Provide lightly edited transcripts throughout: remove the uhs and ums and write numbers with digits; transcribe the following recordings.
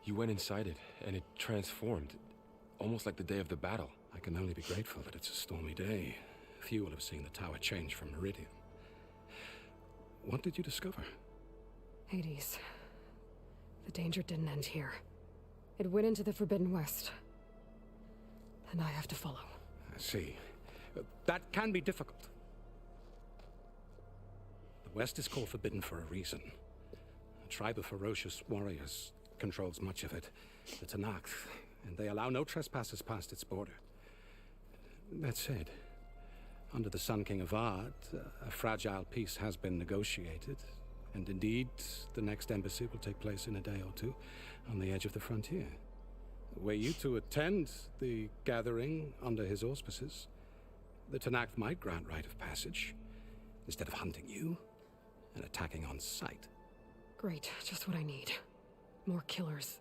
You went inside it, and it transformed, almost like the day of the battle. I can only be grateful that it's a stormy day. Few will have seen the tower change from Meridian. What did you discover? Hades. The danger didn't end here. It went into the Forbidden West. And I have to follow. I see. That can be difficult. The West is called Forbidden for a reason. A tribe of ferocious warriors controls much of it, the Tanakh, and they allow no trespassers past its border. That said, under the Sun King Avad, a fragile peace has been negotiated, and indeed, the next embassy will take place in a day or two on the edge of the frontier. Were you to attend the gathering under his auspices, the Tanakh might grant right of passage, instead of hunting you and attacking on sight. Great, just what I need. More killers.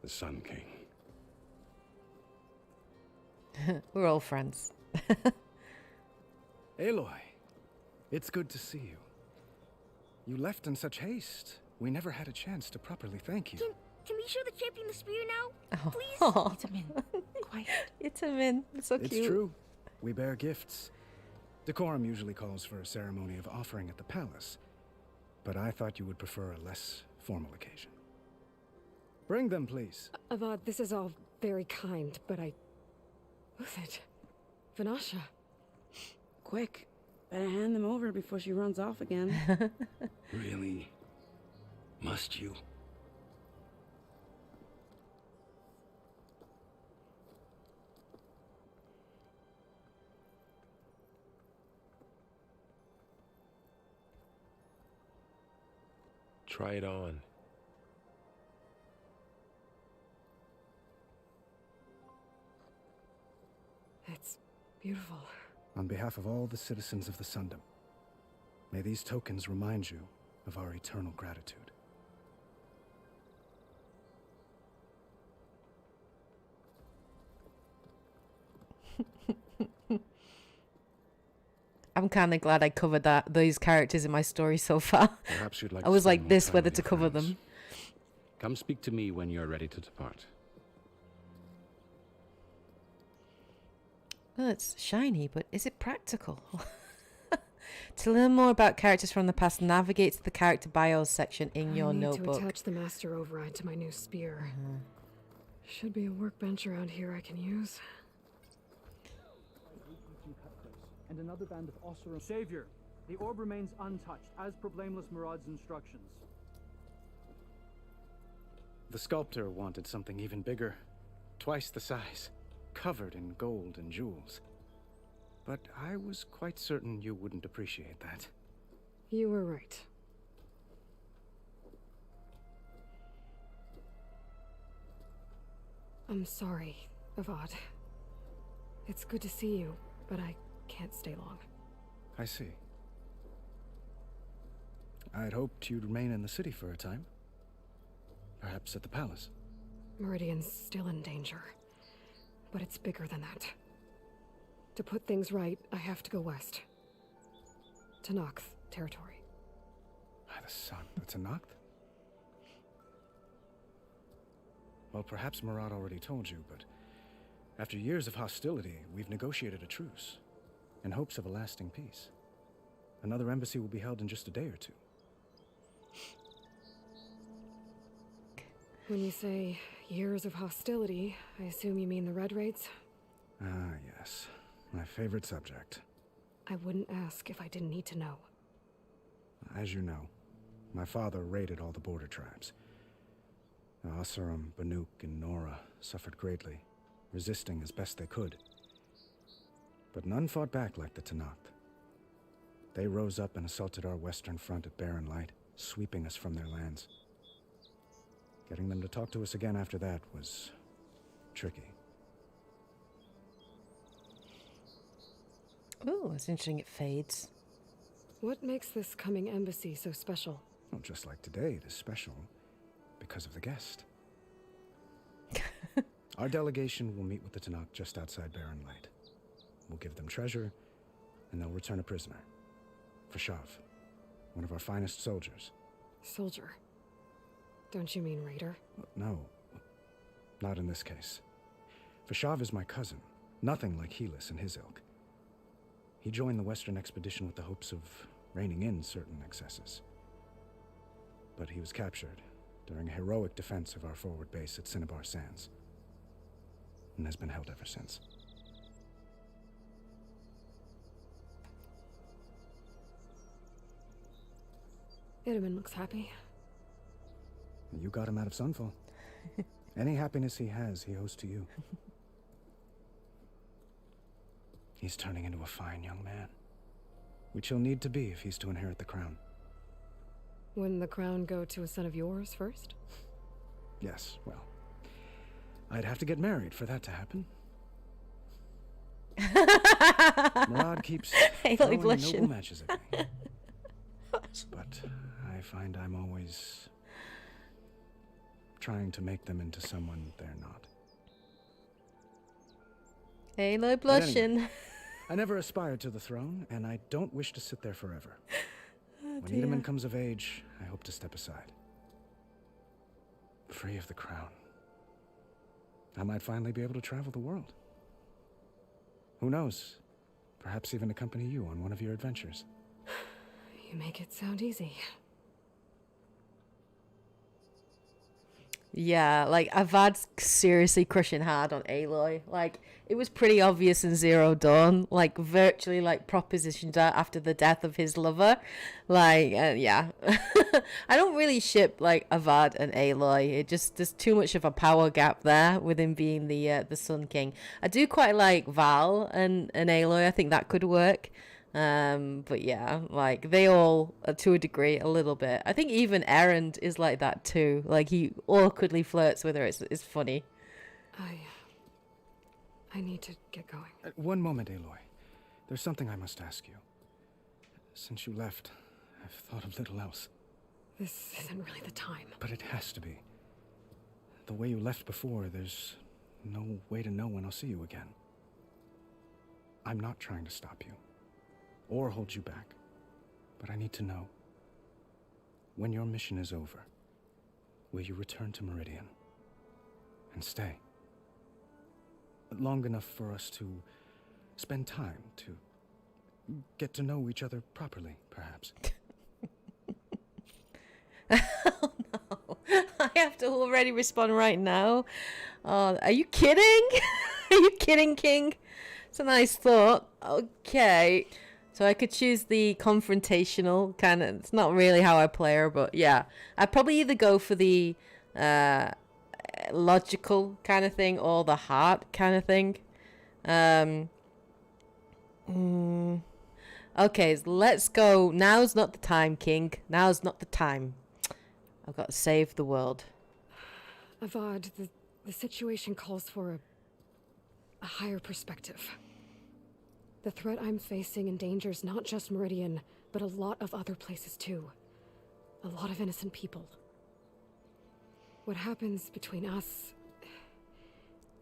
The Sun King. We're all friends. Aloy, it's good to see you. You left in such haste. We never had a chance to properly thank you. Can we show the champion the spear now? Oh. Please? Oh. It's a min. Quiet. It's a min. It's so cute. It's true. We bear gifts. Decorum usually calls for a ceremony of offering at the palace, but I thought you would prefer a less formal occasion. Bring them, please. Avad, this is all very kind, but I... Who's it? Vanasha. Quick. Better hand them over before she runs off again. Really? Must you? Try it on. It's beautiful. On behalf of all the citizens of the Sundom, may these tokens remind you of our eternal gratitude. I'm kind of glad I covered those characters in my story so far. Perhaps you'd like I was to like spend more this time whether with to your cover friends. them. Come speak to me when you're ready to depart. Oh, it's shiny, but is it practical? To learn more about characters from the past, navigate to the character bios section in your I need notebook. to attach the master override to my new spear. Should be a workbench around here I can use. And another band of Ossurum. Savior, the orb remains untouched, as per Blameless Murad's instructions. The sculptor wanted something even bigger, twice the size, covered in gold and jewels. But I was quite certain you wouldn't appreciate that. You were right. I'm sorry, Avad. It's good to see you, but I can't stay long. I see. I'd hoped you'd remain in the city for a time. Perhaps at the palace. Meridian's still in danger, but it's bigger than that. To put things right, I have to go west. Tanakh territory. By the sun, the Tanakh? Well, perhaps Murad already told you, but after years of hostility, we've negotiated a truce, in hopes of a lasting peace. Another embassy will be held in just a day or two. When you say years of hostility, I assume you mean the Red Raids? Ah, yes. My favorite subject. I wouldn't ask if I didn't need to know. As you know, my father raided all the border tribes. The Ossurum, Banuk, and Nora suffered greatly, resisting as best they could. But none fought back like the Tanakh. They rose up and assaulted our western front at Barren Light, sweeping us from their lands. Getting them to talk to us again after that was tricky. Oh, it's interesting it fades. What makes this coming embassy so special? Well, just like today, it is special because of the guest. Our delegation will meet with the Tanakh just outside Barren Light. We'll give them treasure, and they'll return a prisoner. For Shav. one of our finest soldiers. Soldier. Don't you mean raider? No, not in this case. Vashav is my cousin, nothing like Helis and his ilk. He joined the Western expedition with the hopes of reining in certain excesses. But he was captured during a heroic defense of our forward base at Cinnabar Sands, and has been held ever since. Itamen looks happy. You got him out of Sunfall. Any happiness he has, he owes to you. He's turning into a fine young man, which he'll need to be if he's to inherit the crown. Wouldn't the crown go to a son of yours first? Yes, well, I'd have to get married for that to happen. Murad keeps throwing noble matches at me. But I find I'm always trying to make them into someone they're not. Aloy blushing. Anyway, I never aspired to the throne, and I don't wish to sit there forever. When Itamen comes of age, I hope to step aside. Free of the crown. I might finally be able to travel the world. Who knows? Perhaps even accompany you on one of your adventures. You make it sound easy. Yeah, like Avad's seriously crushing hard on Aloy. Like, it was pretty obvious in Zero Dawn, like virtually like propositioned her after the death of his lover. Like, yeah. I don't really ship like Avad and Aloy. It just, there's too much of a power gap there with him being the Sun King. I do quite like Val and Aloy. I think that could work. But yeah, like they all, to a degree, a little bit. I think even Erend is like that too. Like he awkwardly flirts with her. It's funny. I need to get going. One moment, Aloy. There's something I must ask you. Since you left, I've thought of little else. This isn't really the time. But it has to be. The way you left before, there's no way to know when I'll see you again. I'm not trying to stop you or hold you back, but I need to know, when your mission is over, will you return to Meridian and stay? Long enough for us to spend time, to get to know each other properly, perhaps. Oh no, I have to already respond right now. Oh, are you kidding? Are you kidding, King? It's a nice thought. Okay. So I could choose the confrontational kind of, it's not really how I play her, but yeah. I'd probably either go for the logical kind of thing or the heart kind of thing. Okay, so let's go. Now's not the time, King. Now's not the time. I've got to save the world. Avad, the situation calls for a higher perspective. The threat I'm facing endangers not just Meridian, but a lot of other places too. A lot of innocent people. What happens between us,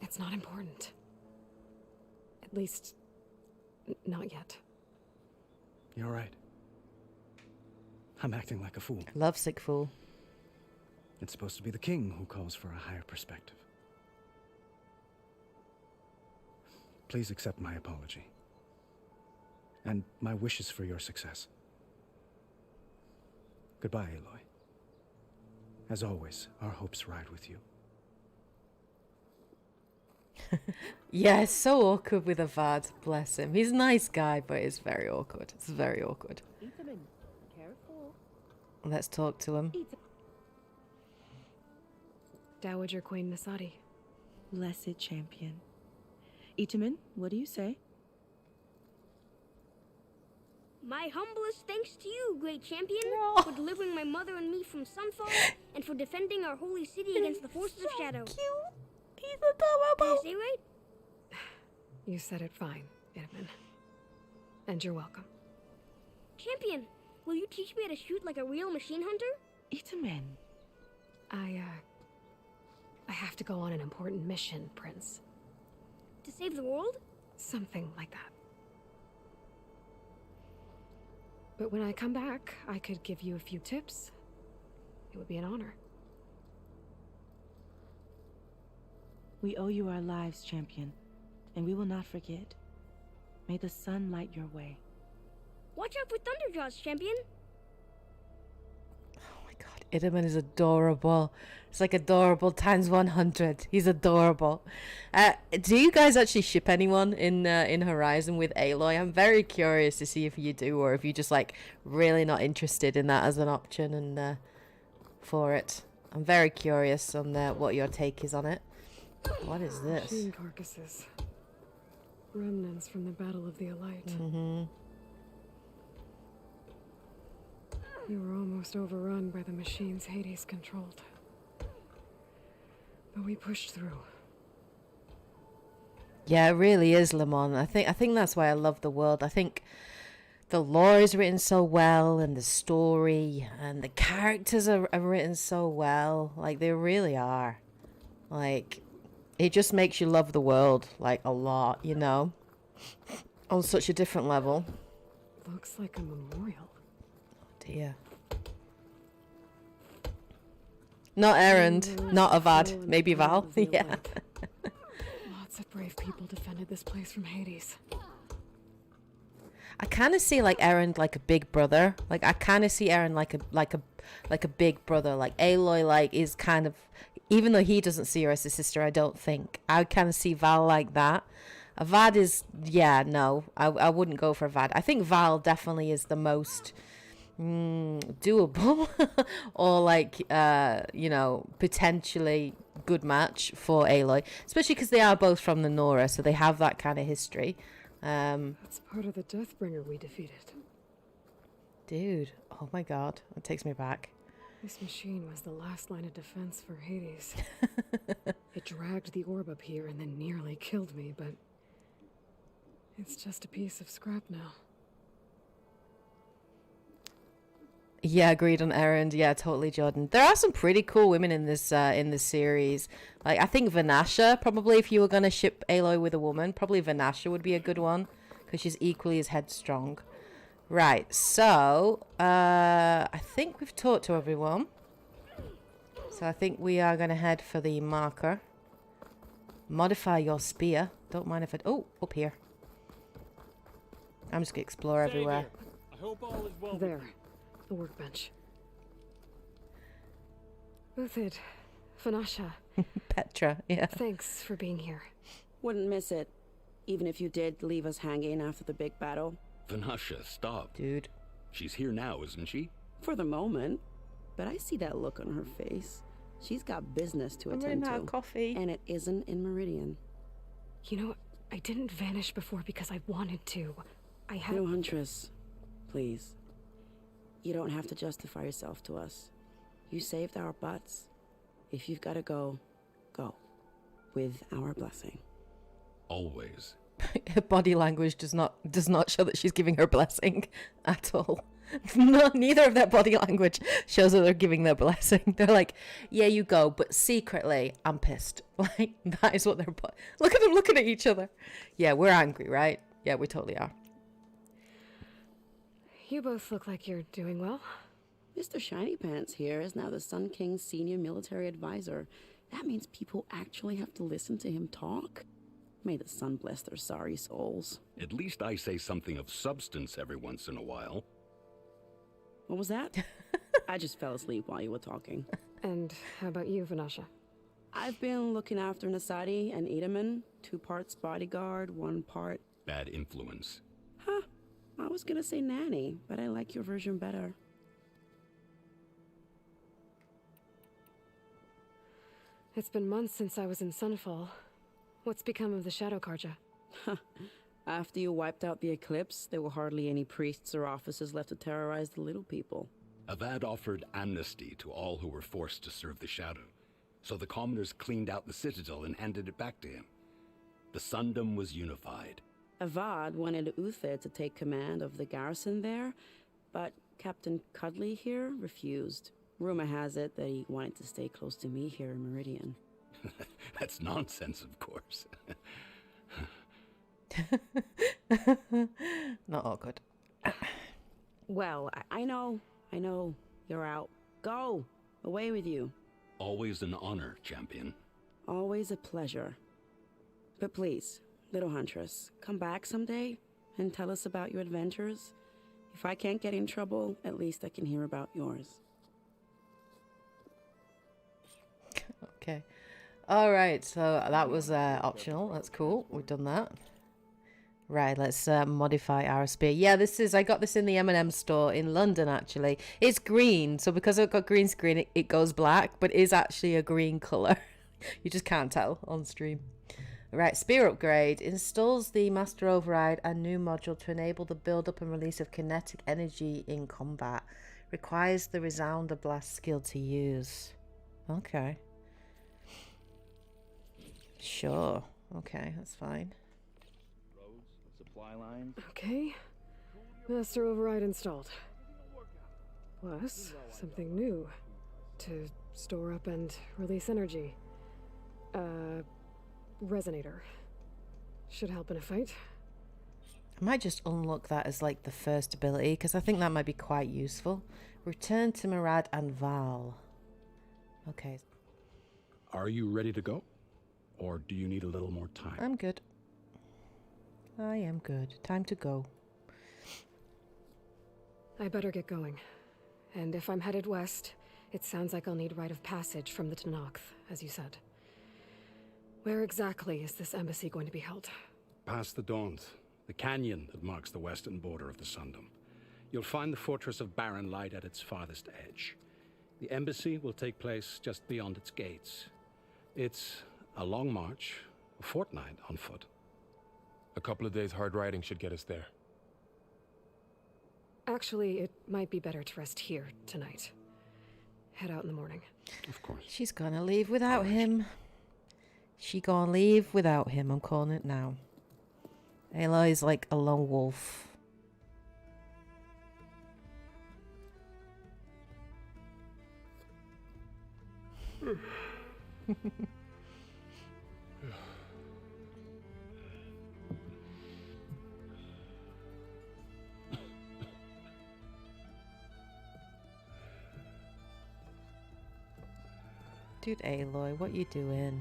it's not important. At least, not yet. You're right. I'm acting like a fool. Lovesick fool. It's supposed to be the king who calls for a higher perspective. Please accept my apology. And my wishes for your success. Goodbye, Aloy. As always, our hopes ride with you. Yeah, it's so awkward with Avad. Bless him. He's a nice guy, but it's very awkward. It's very awkward. Itamen, careful. Let's talk to him. Dowager Queen Nasadi. Blessed champion. Itamen, what do you say? My humblest thanks to you, great champion, for delivering my mother and me from Sunfall, and for defending our holy city against the forces of Shadow. Cute. He's adorable. Did I say right? You said it fine, Itamen. And you're welcome. Champion, will you teach me how to shoot like a real machine hunter? Itamen. I have to go on an important mission, Prince. To save the world? Something like that. But when I come back, I could give you a few tips. It would be an honor. We owe you our lives, champion, and we will not forget. May the sun light your way. Watch out for Thunderjaws, champion. Oh my god, Idaman is adorable. It's like adorable times 100. He's adorable. Do you guys actually ship anyone in Horizon with Aloy? I'm very curious to see if you do, or if you're just like really not interested in that as an option and for it. I'm very curious on what your take is on it. What is this? Machine carcasses. Remnants from the Battle of the Elite. Mm-hmm. You were almost overrun by the machines Hades controlled. But we pushed through. Yeah, it really is, Lamont. I think that's why I love the world. I think the lore is written so well, and the story and the characters are written so well. Like, they really are. Like, it just makes you love the world, like, a lot, you know? On such a different level. Looks like a memorial. Oh dear. Not Erend, not Avad, maybe Val. Yeah. Lots of brave people defended this place from Hades. I kind of see like Erend like a big brother. Like I kind of see Erend like a big brother. Like Aloy like is kind of, even though he doesn't see her as a sister, I don't think. I kind of see Val like that. Avad is, yeah, no, I wouldn't go for Avad. I think Val definitely is the most doable or like you know, potentially good match for Aloy, especially because they are both from the Nora, so they have that kind of history. That's part of the Deathbringer we defeated. Dude, oh my god, that takes me back. This machine was the last line of defense for Hades. It dragged the orb up here and then nearly killed me, but it's just a piece of scrap now. Yeah, agreed on Erend. Yeah, totally, Jordan. There are some pretty cool women in this series. Like, I think Vanasha, probably, if you were going to ship Aloy with a woman, probably Vanasha would be a good one, because she's equally as headstrong. Right, so, I think we've talked to everyone. So I think we are going to head for the marker. Modify your spear. Don't mind if it... Oh, up here. I'm just going to explore everywhere. I hope all is well. There. The workbench. Uthid, Vanasha. Petra, yeah. Thanks for being here. Wouldn't miss it, even if you did leave us hanging after the big battle. Vanasha, stop. Dude. She's here now, isn't she? For the moment. But I see that look on her face. She's got business to attend to. Coffee. And it isn't in Meridian. You know, I didn't vanish before because I wanted to. I had... No, Huntress. Please. You don't have to justify yourself to us. You saved our butts. If you've got to go, go. With our blessing. Always. Her body language does not show that she's giving her blessing at all. No, neither of their body language shows that they're giving their blessing. They're like, yeah, you go, but secretly, I'm pissed. Like, that is what they're... Look at them looking at each other. Yeah, we're angry, right? Yeah, we totally are. You both look like you're doing well. Mr. Shiny Pants here is now the Sun King's senior military advisor. That means people actually have to listen to him talk. May the sun bless their sorry souls. At least I say something of substance every once in a while. What was that? I just fell asleep while you were talking. And how about you, Vanasha? I've been looking after Nasadi and Edaman. 2 parts bodyguard, 1 part... Bad influence. Huh. I was gonna say nanny, but I like your version better. It's been months since I was in Sunfall. What's become of the Shadow Karja? After you wiped out the eclipse, there were hardly any priests or officers left to terrorize the little people. Avad offered amnesty to all who were forced to serve the Shadow, so the commoners cleaned out the citadel and handed it back to him. The Sundom was unified. Avad wanted Uthid to take command of the garrison there, but Captain Cudley here refused. Rumor has it that he wanted to stay close to me here in Meridian. That's nonsense, of course. Not awkward. Well, I know. You're out. Go! Away with you. Always an honor, champion. Always a pleasure. But please, little huntress, come back someday and tell us about your adventures. If I can't get in trouble, at least I can hear about yours. Okay. All right, so that was optional. That's cool. We've done that. Right, let's modify our spear. Yeah, I got this in the M&M store in London, actually. It's green, so because I've got green screen, it goes black, but it is actually a green color. You just can't tell on stream. Right, spear upgrade. Installs the Master Override and new module to enable the build-up and release of kinetic energy in combat. Requires the Resounder Blast skill to use. Okay. Sure. Okay, that's fine. Okay. Master Override installed. Plus, something new. To store up and release energy. Resonator. Should help in a fight. I might just unlock that as like the first ability, because I think that might be quite useful. Return to Murad and Val. Okay. Are you ready to go? Or do you need a little more time? I'm good. I am good. Time to go. I better get going. And if I'm headed west, it sounds like I'll need rite of passage from the Tenakth, as you said. Where exactly is this embassy going to be held? Past the Daunt, the canyon that marks the western border of the Sundom. You'll find the fortress of Barren Light at its farthest edge. The embassy will take place just beyond its gates. It's a long march, a fortnight on foot. A couple of days hard riding should get us there. Actually, it might be better to rest here tonight. Head out in the morning. Of course. She's gonna leave without him. She gonna leave without him. I'm calling it now. Aloy's like a lone wolf. Dude, Aloy, what you doing?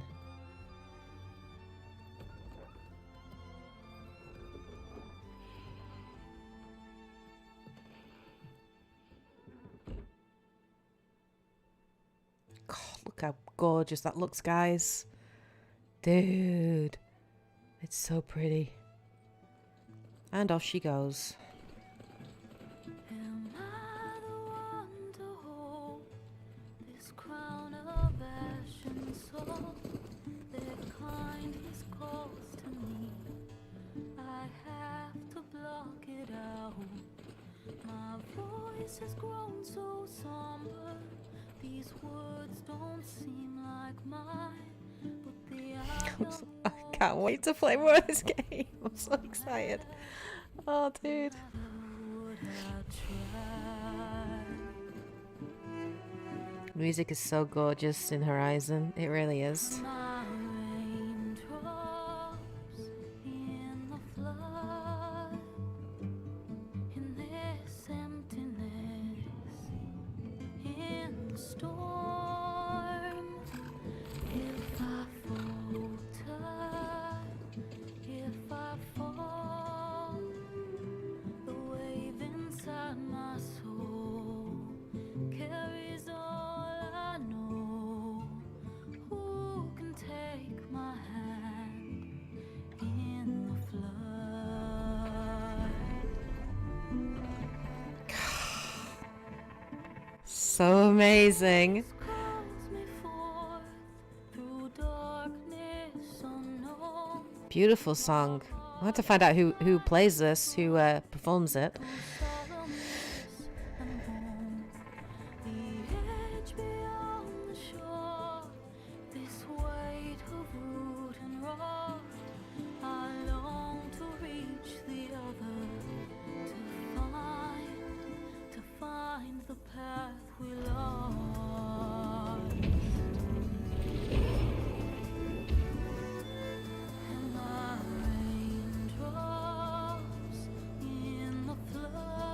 God, look how gorgeous that looks, guys. Dude, it's so pretty. And off she goes. Am I the one to hold this crown of ash and soul? Their kindness calls to me. I have to block it out. My voice has grown so somber. These words don't seem like mine, but they are. I can't wait to play more of this game. I'm so excited. Oh, dude. Music is so gorgeous in Horizon. It really is. So amazing. Beautiful song. I have to find out who plays this, who performs it. Raindrops in the flood.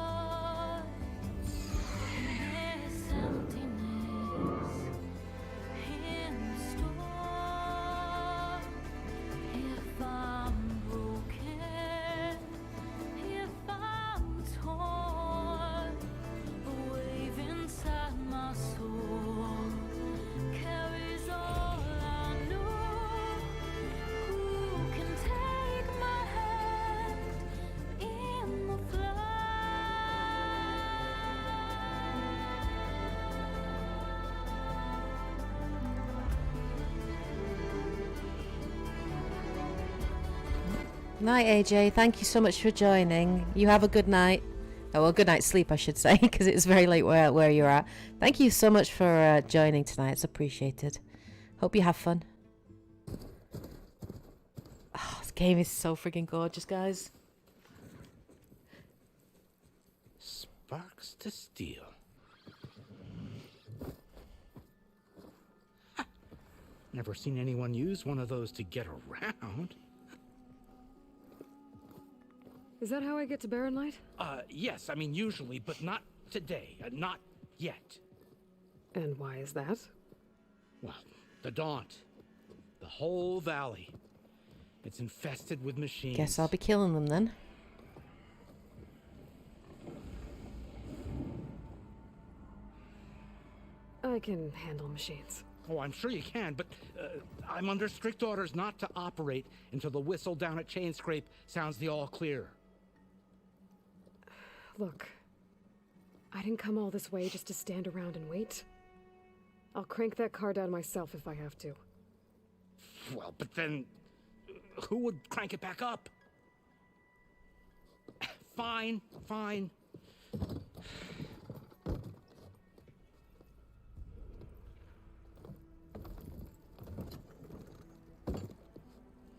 Night, AJ. Thank you so much for joining. You have a good night. Oh, well, good night's sleep, I should say, because it's very late where you're at. Thank you so much for joining tonight. It's appreciated. Hope you have fun. Oh, this game is so freaking gorgeous, guys. Sparks to steel. Ha. Never seen anyone use one of those to get around. Is that how I get to Barren Light? Yes, I mean usually, but not today. Not yet. And why is that? Well, the Daunt. The whole valley. It's infested with machines. Guess I'll be killing them then. I can handle machines. Oh, I'm sure you can, but I'm under strict orders not to operate until the whistle down at Chain Scrape sounds the all clear. Look, I didn't come all this way just to stand around and wait. I'll crank that car down myself if I have to. Well, but then who would crank it back up? Fine, fine.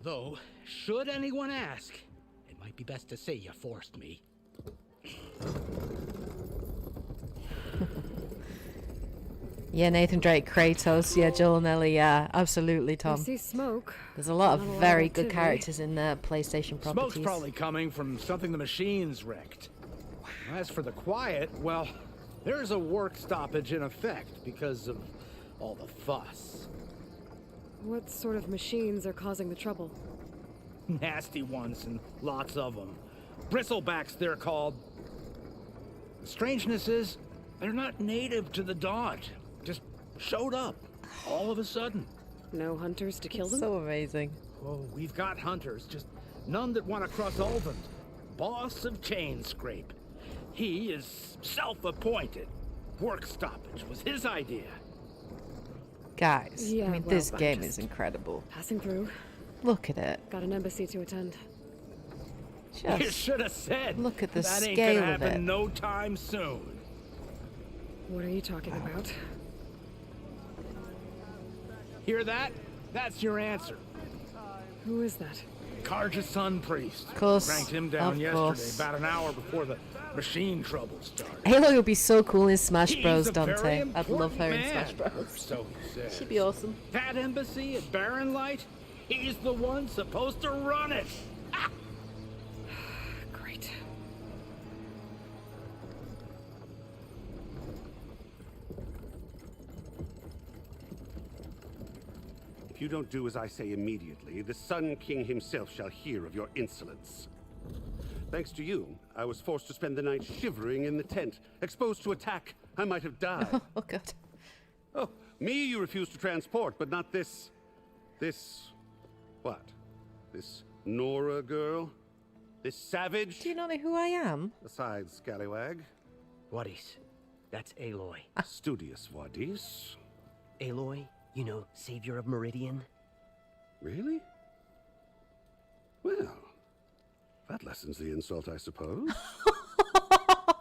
Though, should anyone ask, it might be best to say you forced me. Yeah, Nathan Drake, Kratos, yeah, Joel and Ellie, yeah, absolutely, Tom. I see smoke. There's a lot of Not a lot of very good activity. characters in the PlayStation properties. Smoke's probably coming from something the machines wrecked. As for the quiet, well, there's a work stoppage in effect because of all the fuss. What sort of machines are causing the trouble? Nasty ones and lots of them. Bristlebacks, they're called. The strangeness is, they're not native to the Daunt. Just showed up, all of a sudden. No hunters to kill them? So amazing. Oh, we've got hunters, just none that want to cross Ulvund. Boss of Chain Scrape. He is self-appointed. Work stoppage was his idea. Guys, Yeah, I mean, well, this I'm game just is incredible. Passing through. Look at it. Got an embassy to attend. You Just should have said. look at the that ain't scale gonna of happen it. no time soon. What are you talking about? Hear that? That's your answer. Who is that? Karja's son priest. Of course, Cranked him down of yesterday, course. about an hour before the machine trouble started. Halo would be so cool in Smash He's Bros, a very Dante. I'd love important her in man, Smash Bros. So he says. She'd be awesome. That embassy at Barren Light, he's the one supposed to run it. Ah! Great. If you don't do as I say immediately, the Sun King himself shall hear of your insolence. Thanks to you, I was forced to spend the night shivering in the tent, exposed to attack. I might have died. Oh, God. Oh, me you refuse to transport, but not this... what? This Nora girl? This savage? Do you not know who I am? Besides, scallywag. Wadis. That's Aloy. Studious Wadis. Aloy, you know, savior of Meridian. Really? Well, that lessens the insult, I suppose.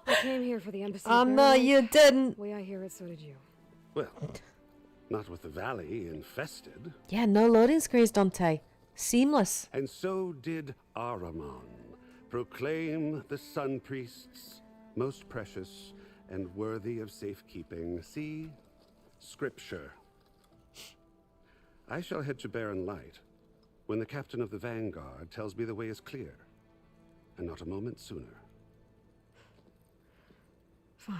I came here for the embassy. Oh, Barren no, Light. you didn't. Way I hear it, so did you. Well, not with the valley infested. Yeah, no loading screens, Dante. Seamless. And so did Ahriman. Proclaim the Sun Priests most precious and worthy of safekeeping. See? Scripture. I shall head to Barren Light when the captain of the Vanguard tells me the way is clear, and not a moment sooner. Fine.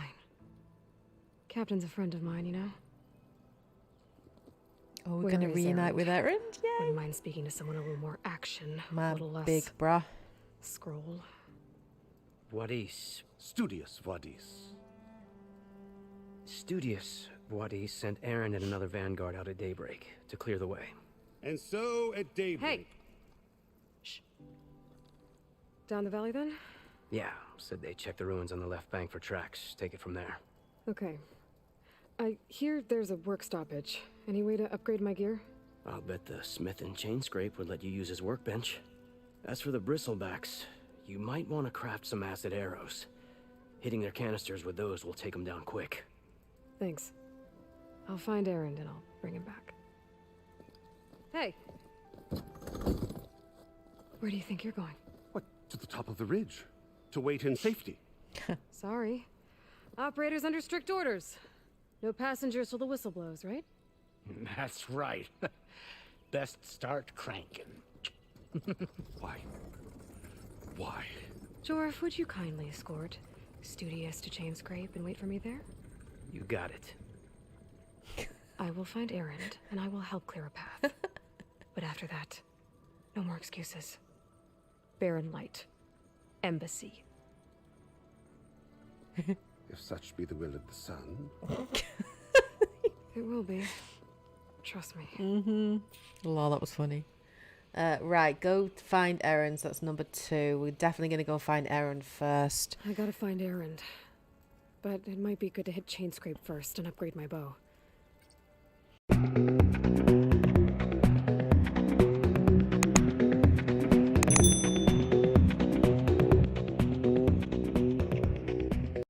Captain's a friend of mine, you know? Oh, we're Where gonna is reunite Erend? with Erend? Yay! Wouldn't mind speaking to someone a little more action, a My little less big bruh. scroll. Wadis. Studious Wadis. Studious Wadis sent Aaron and another vanguard out at daybreak to clear the way. And so at daybreak... Hey! Shh. Down the valley, then? Yeah, said they checked the ruins on the left bank for tracks. Take it from there. Okay. I hear there's a work stoppage. Any way to upgrade my gear? I'll bet the smith and chain scrape would let you use his workbench. As for the bristlebacks, you might want to craft some acid arrows. Hitting their canisters with those will take them down quick. Thanks. I'll find Erend and I'll bring him back. Hey! Where do you think you're going? What, to the top of the ridge? To wait in safety? Sorry. Operator's under strict orders. No passengers till the whistle blows, right? That's right. Best start cranking. Why? Why? Jorf, would you kindly escort Studious to Chain Scrape and wait for me there? You got it. I will find Erend, and I will help clear a path. But after that, no more excuses. Barren Light. Embassy. If such be the will of the sun. It will be. Trust me. Mm-hmm. Lol, that was funny. Right, go find Erend. So that's number 2. We're definitely going to go find Erend first. I gotta find Erend. But it might be good to hit Chain Scrape first and upgrade my bow.